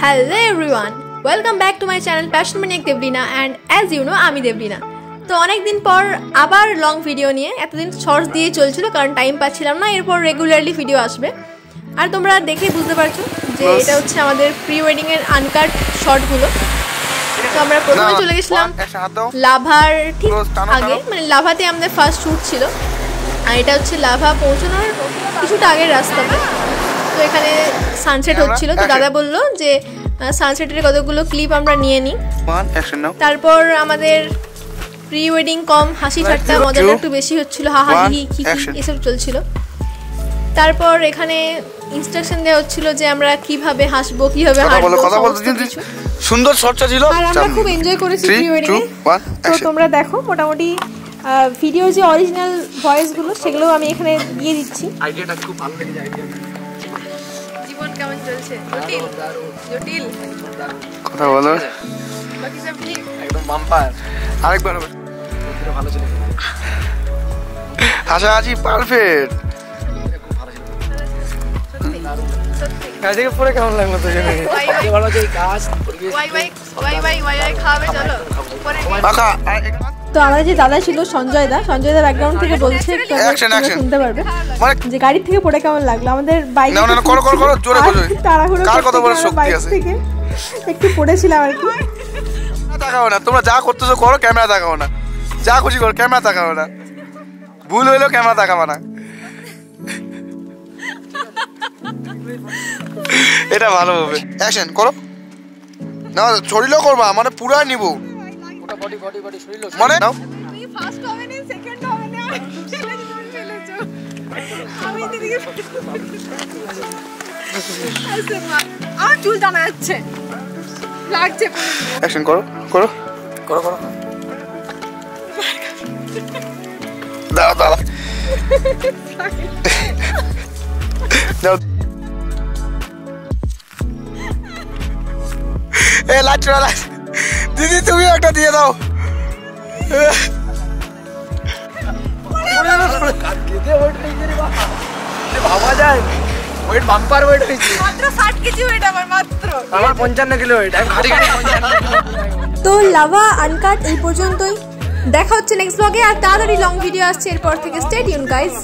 Hello everyone, welcome back to my channel Passion Maniac Devlina and as you know আমি দেবলিনা। তো অনেক দিন পর আবার লং ভিডিও নিয়ে এতদিন শর্টস দিয়ে চলছিল কারণ টাইম পাচ্ছিলাম না, এরপর রেগুলারলি ভিডিও আসবে। আর তোমরা দেখে বুঝতে পারছো যে এটা হচ্ছে আমাদের প্রি ওয়েডিং এর আনকাট শর্টগুলো। তো আমরা প্রথমে চলে গেছিলাম লাভার ঠিক আগে, মানে লাভাতে আমাদের ফার্স্ট শ্যুট ছিল আর এটা হচ্ছে লাভা পৌঁছানোর কিছুটা আগের রাস্তাতে। তো এখানে সানসেট হচ্ছিল, তো দাদা বললো যে সানসেটের কতগুলো ক্লিপ আমরা নিয়ে নিই। তারপর আমাদের প্রি ওয়েডিং কম হাসি ঠাট্টা মজাটা একটু বেশি হচ্ছিল, হাহাহি খিখি এসব চলছিল। তারপর এখানে ইনস্ট্রাকশন দেওয়া হচ্ছিল যে আমরা কিভাবে হাসবো, কিভাবে হাসবো, সুন্দর শর্টটা ছিল আর আমরা খুব এনজয় করেছি প্রি ওয়েডিং এ। তো তোমরা দেখো মোটামুটি ভিডিও যে অরিজিনাল ভয়েস গুলো সেগুলো আমি এখানে দিয়ে দিচ্ছি। আইডিয়াটা খুব ভালো লেগেছে। আইডিয়া জীবন কেমন চলছে? জটিল জটিল কথা বলো, বাকি সব ঠিক একদম বাম্পার। আরেকবার হবে, ভালো চলে হাসাহাসি পারফেক্ট। কাজে পরে কেমন লাগলো তো জানি ভালো যে কাজ ওয়াই খাবে চলো পরে। তো আমাদের যে দাদা ছিল সঞ্জয় দা ব্যাকগ্রাউন্ড থেকে বলছে, শুনতে পারবে যে গাড়ি থেকে পড়ে কেমন লাগলো। আমাদের বাইক থেকে একটু পড়েছিলাম আর কি। তাকাও না, তোমরা যা করতেছো করো, ক্যামেরা তাকাও না, যা খুশি করো ক্যামেরা তাকাও না, ভুল হইলেও ক্যামেরা তাকাবা না। এটা ভালো হবে। অ্যাকশন করো না, শরীরও করবা মানে পুরা নিব মানে নাও। তুমি ফার্স্ট হবে না, সেকেন্ড হবে না, চলেছো আমি দিদিকে আমার চুল টানা যাচ্ছে, লাগছে। অ্যাকশন করো করো করো করো, দাও দাও দাও। এ লাইটটা লাইট দিদি, তুমি একটা দিয়ে দাও। ভাবা যায় ওয়েট বাম্পার ওয়েট হয়েছে, মাত্র 60 কেজি ওয়েট আমার, মাত্র আমার 55 কিলো ওয়েট। তো লাভা আনকাট এই পর্যন্তই, দেখা হচ্ছে নেক্সট ব্লগে। আর তাড়াতাড়ি লং ভিডিও আসছে এরপর থেকে, স্টে টিউন গাইস।